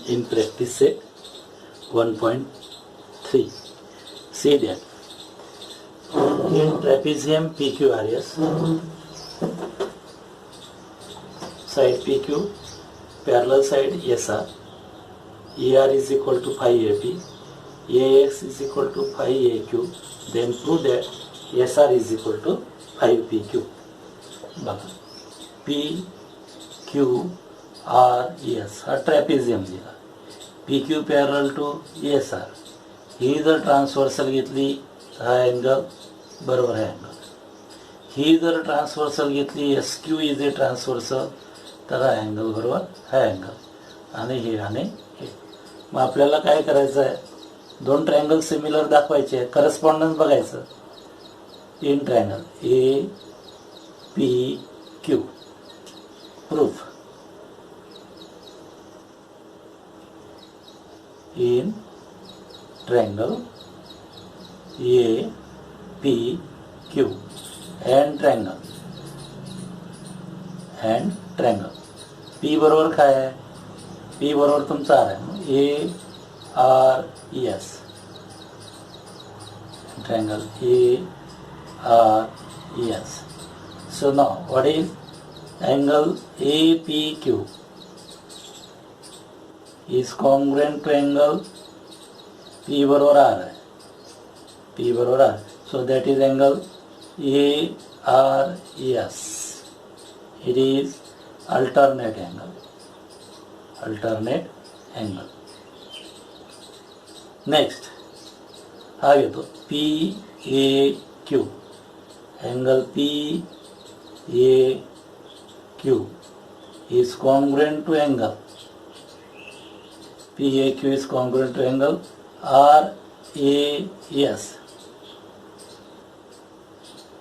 in practice set 1.3. See that in trapezium PQRS, side PQ, parallel side SR, ER is equal to phi AP, AX is equal to phi AQ, then prove that SR is equal to phi PQ. बघा P Q R S हा trapezium दिला. PQ parallel to SR, ही जर transversal घेतली हा angle बरोबर आहे angle. ही जर transversal घेतली SQ इज ए ट्रान्सव्हर्सल तर हा अँगल बरोबर हा अँगल आणि हे आणि हे. मग आपल्याला काय करायचं आहे, दोन ट्रायंगल सिमिलर दाखवायचे आहे, करस्पॉन्डन्स बघायचं. In triangle APQ proof in triangle APQ and triangle P बरोबर काय आहे, P बरोबर तुमचा R आहे, ARES triangle ARES. So now what is angle APQ is congruent to angle P बरोबर R है, P बरोबर R. So that is angle ARES. It is alternate angle. Next हा घेतो PAQ, angle PAQ is congruent to angle PAQ is congruent to angle RAS.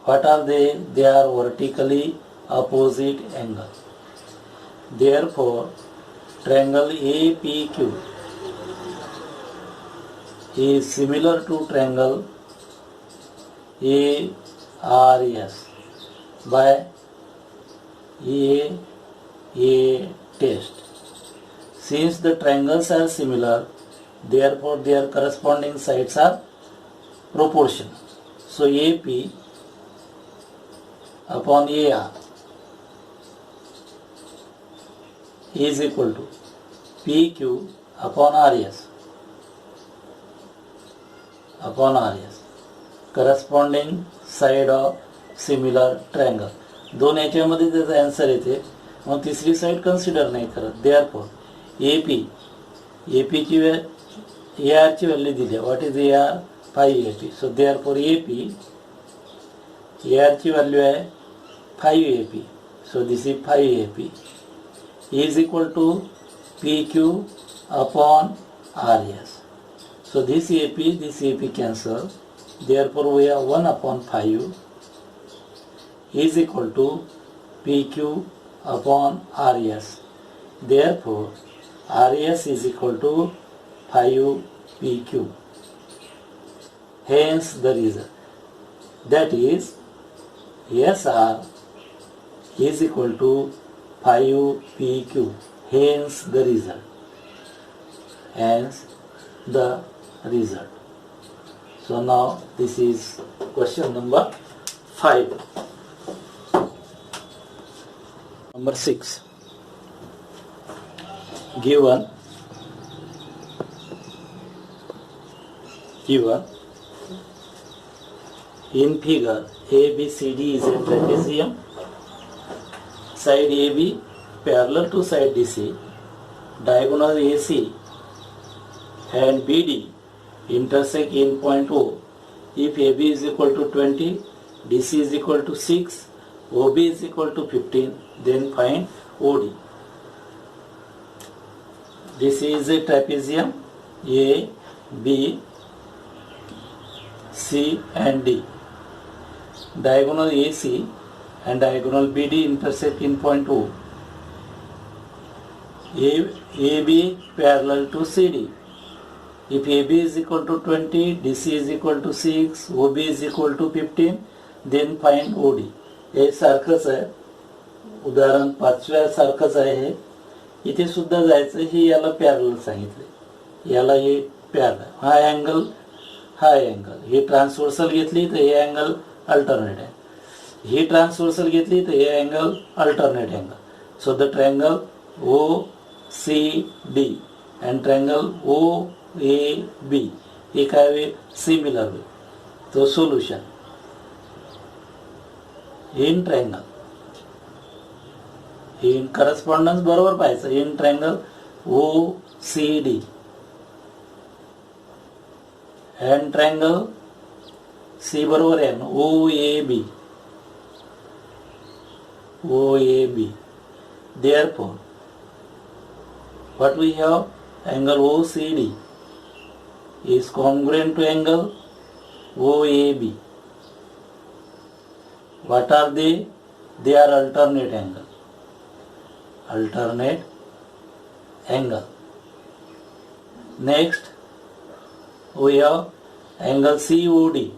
What are they? They are vertically opposite angle. Therefore, triangle APQ is similar to triangle ARES by EA test. Since the triangles are similar, therefore their corresponding sides are proportional. So AP upon AR is equal to PQ upon RS. Corresponding side of similar triangle. दोन याच्यामध्ये त्याचा answer येते, मग तिसरी side consider नाही करत. Therefore AP ची AR ची value दिली. What is AR? 5AP. So therefore AR ची व्हॅल्यू आहे 5AP. So this is 5AP is equal to PQ upon RS. So this AP cancel. Therefore we have 1 upon 5 is equal to PQ upon RS. Therefore RS is equal to 5PQ. Hence the result, that is SR is equal to 5PQ. Hence the result. So now this is question number 5. Number 6. Given in figure ABCD is a trapezium. Side AB parallel to side DC, diagonal AC and BD intersect in point O. If AB is equal to 20, DC is equal to 6, OB is equal to 15, then find OD. This is a trapezium A, B, C and D. Diagonal AC and diagonal BD intersect in point O. AB parallel to CD. If AB is equal to 20, DC is equal to 6, OB is equal to 15, then find OD. हे सारखंच आहे, उदाहरण 5व्या सारखंच आहे. इथे सुद्धा जायचं, हे याला parallel सांगितले, याला हे पॅरलल, हा अँगल हा अँगल, ही ट्रान्सव्हर्सल घेतली तर हे अँगल अल्टरनेट आहे, ही ट्रान्सव्हर्सल घेतली तर हे angle alternate angle. So the triangle OCD and triangle OAB हे काय होईल, सिमिलर होईल. तो solution in triangle, in correspondence बरोबर पाहायचं, in triangle OCD and triangle C बरोबर आहे ना OAB. Therefore, what we have, angle OCD is congruent to angle OAB. What are they? They are alternate angle. Alternate angle. Next, we have angle COD.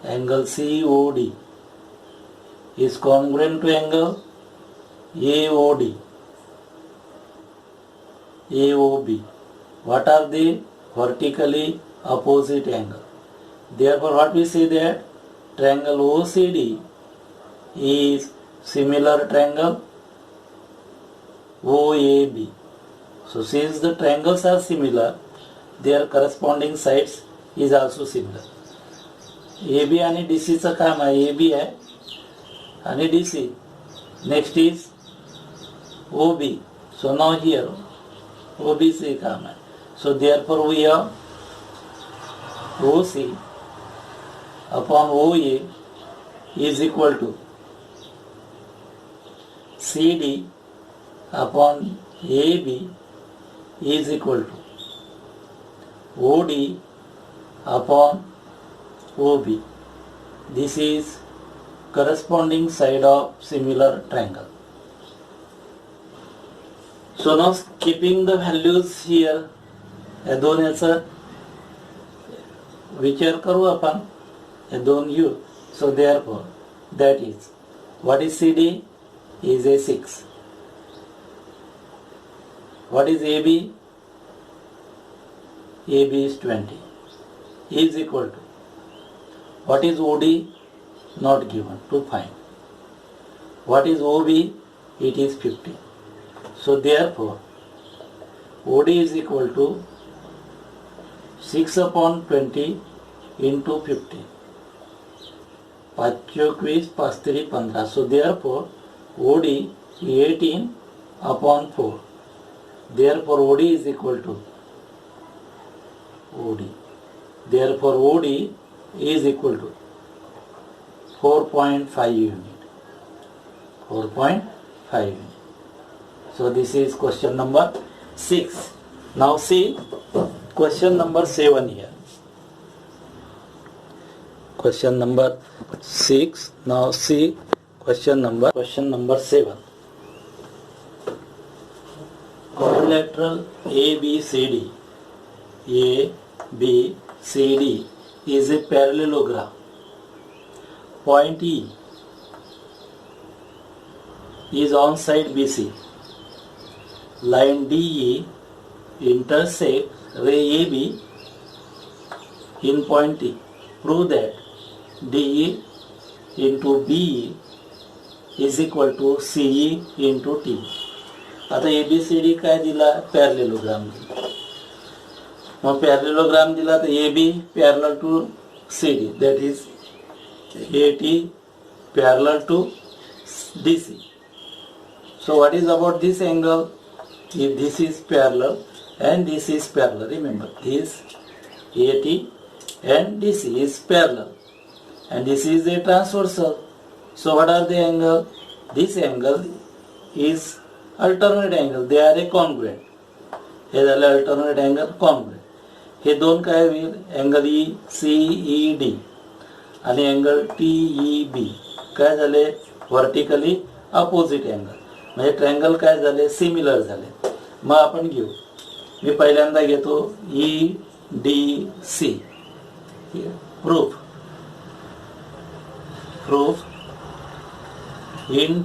Angle COD is congruent to angle AOD. AOB. What are they? Vertically opposite angle. Therefore, what we say that triangle OCD is similar triangle OAB. So, since the triangles are similar, their corresponding sides is also similar. AB आणि DC चं काम आहे, AB आहे आणि DC. Next is OB. So now here OB चे काम आहे. So therefore we have OC upon OA is equal to CD upon AB is equal to OD upon OB. This is corresponding side of similar triangle. So now keeping the values here, या दोन याचा विचार करू आपण, या दोन घेऊ. So therefore that is, what is CD is a 6. What is AB? AB is 20 is equal to, what is OD? Not given, to find. What is OB? It is 50. So therefore OD is equal to 6 upon 20 into 50. 5 21, 5 3 15. So therefore OD 18 upon 4. Therefore OD is equal to OD. Therefore OD is equal to 4.5 unit. 4.5 unit. So this is question number 6. Now see question number 7 here. Question number 6. Now see question number 7. Quadrilateral ABCD. ABCD is a parallelogram. Point E is on side BC. Line DE intersects ray AB in point T. Prove that DE into BE is equal to CE into T. आता ABCD काय दिला? Parallelogram दिला. मग parallelogram दिला तर AB parallel to CD, that is AT parallel to DC. So what is about this angle? If this is parallel and this is parallel, remember this AT and DC is parallel and this is a transversal. So what are the angle? This angle is alternate angle. They are a congruent. हे झाले alternate angle congruent. हे दोन काय होईल? Angle ECED आणि angle TEB काय झाले? Vertically opposite angle. म्हणजे triangle काय झाले? सिमिलर झाले. मग आपण घेऊ. मी पहिल्यांदा घेतो EDC. Proof in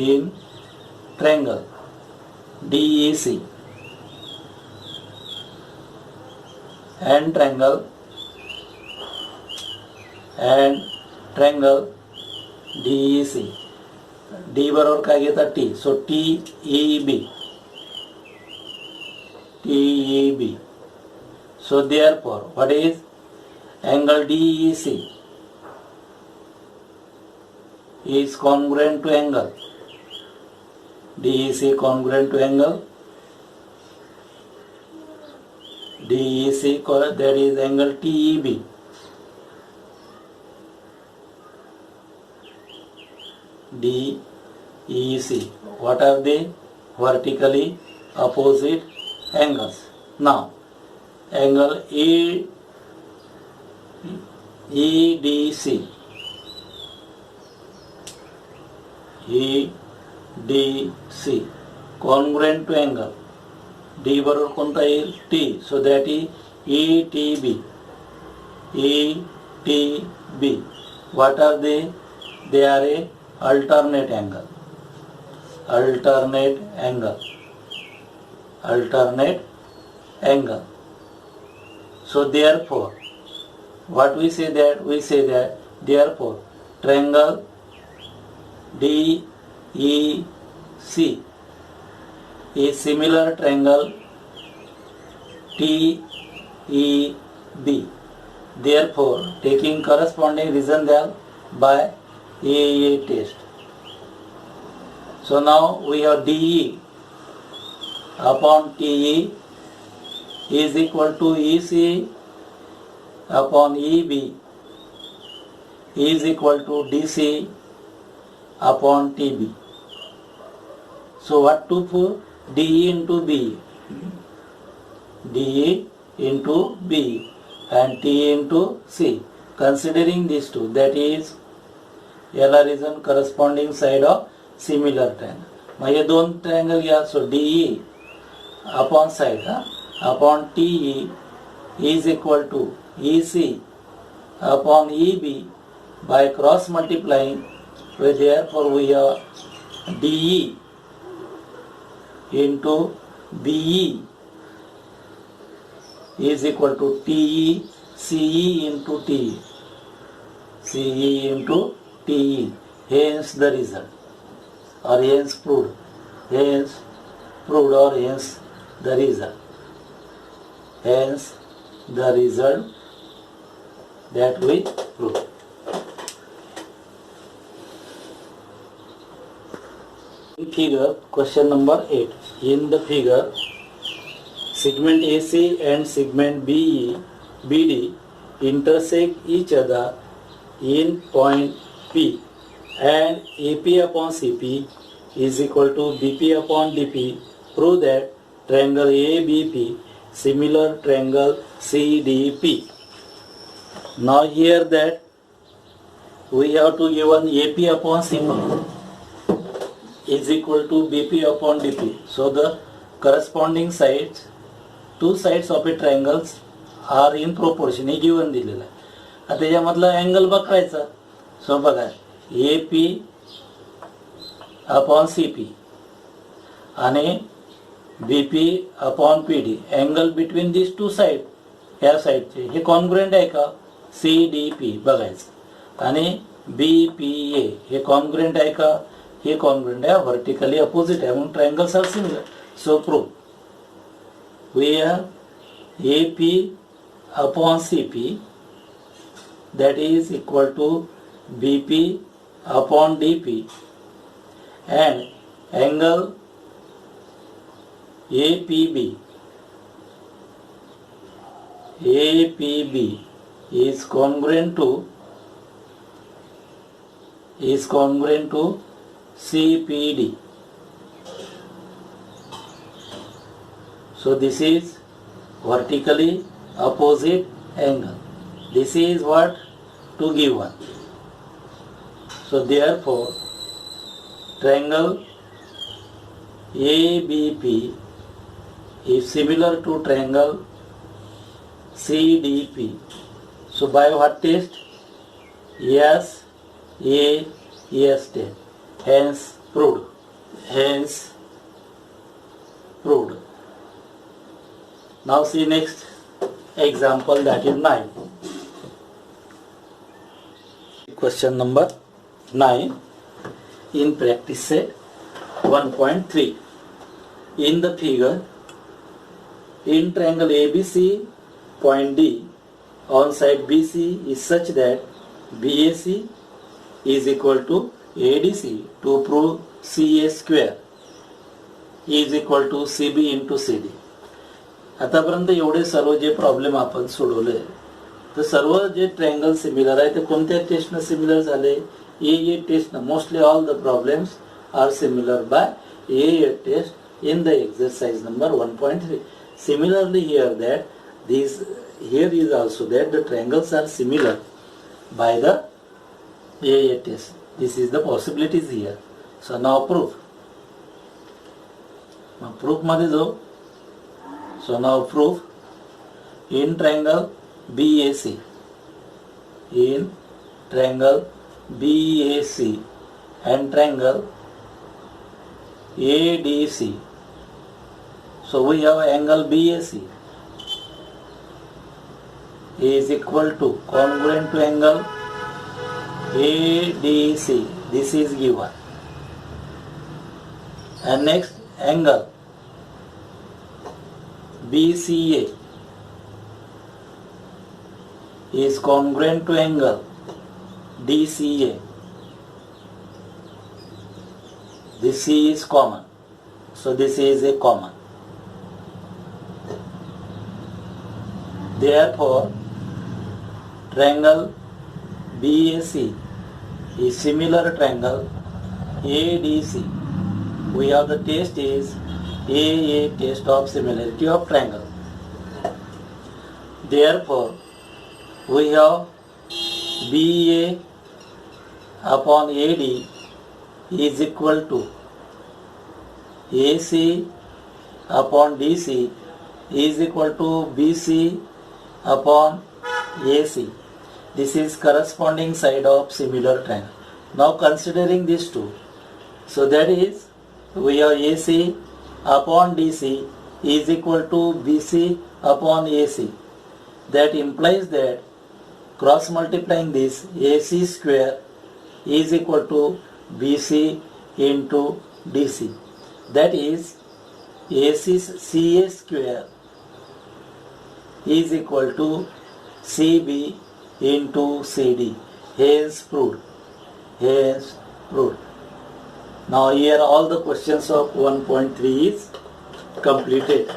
in triangle DEC and triangle DEC. D बरोबर काय घेतात T, so TEB. So therefore what is angle DEC is congruent to angle DEC, congruent to angle DEC, that is angle TEB. DEC, what are they? Vertically opposite angles. Now angle EDC congruent to angle D बरोबर कोणता येईल T, so that is ETB. What are they? They are a alternate angle. So therefore what we say that therefore triangle DEC is similar triangle TEB. Therefore taking corresponding reason there by AAA test. So now we have DE upon TE is equal to EC upon EB is equal to DC upon TB. So what to put? DE into B and T into C. Considering these two, that is LR is on corresponding side of similar triangle. मग हे दोन triangle घ्या. सो DE upon side upon TE is equal to EC upon EB by cross multiplying. So therefore we have DE into BE is equal to TE CE into TE. Hence the result, or hence proved, or hence the result. Hence the result that we prove. In figure, question number 8. In the figure, segment AC and segment BD intersect each other in point P, and AP upon CP is equal to BP upon DP. Prove that triangle ABP similar triangle CDP. Now here that we have to give one AP upon CP is equal to BP upon DP. So the corresponding sides, two sides of a triangles are in proportion. Hey given दिलेलं आहे. आता त्याच्यामधला angle बघायचा. So बघा AP upon CP आणि BP upon PD. Angle between this two side, ह्या साइडचे हे congruent आहे का? CDP बघायचं. आणि BPA हे कॉन्ग्रुएंट आहे का? हे कॉन्ग्रुएंट आहे, व्हर्टिकली अपोजिट आहे, म्हणून triangles are similar. So prove. We have AP upon CP that is equal to BP upon DP, and angle APB is congruent to CPD. So this is vertically opposite angle. This is what to give one. So therefore triangle ABP is similar to triangle CDP. So by what test? Yes, test. Hence proved. Hence proved. Now see next example, that is 9. Question number 9 in practice set 1.3. In the figure, in triangle ABC, point D on side BC is such that BAC is equal to ADC. To prove CA square is equal to CB into CD. आतापर्यंत एवढे सर्व जे problem आपण सोडवले, तर सर्व जे triangle similar आहे ते कोणत्या टेस्टनं similar झाले? ए टेस्टनं. Mostly all the problems are similar by A test in the exercise number 1.3. Similarly here that here is also that the triangles are similar by the AA test. This is the possibilities here. So now proof. Now proof मध्ये जाऊ. So now proof in triangle BAC. In triangle BAC and triangle ADC. So we have angle BAC is equal to congruent to angle ADC. This is given. And next angle BCA is congruent to angle DCA. This C is common. So this is a common. Therefore, triangle BAC is similar triangle ADC. We have the test is AA test of similarity of triangle. Therefore, we have BA upon AD is equal to AC upon DC is equal to BC upon AC. This is corresponding side of similar triangle. Now considering these two, so that is we have AC upon DC is equal to BC upon AC. That implies that cross multiplying this, AC square is equal to BC into DC. That is AC CA square is equal to CB into CD. Hence proved. Hence proved. Now here all the questions of 1.3 is completed.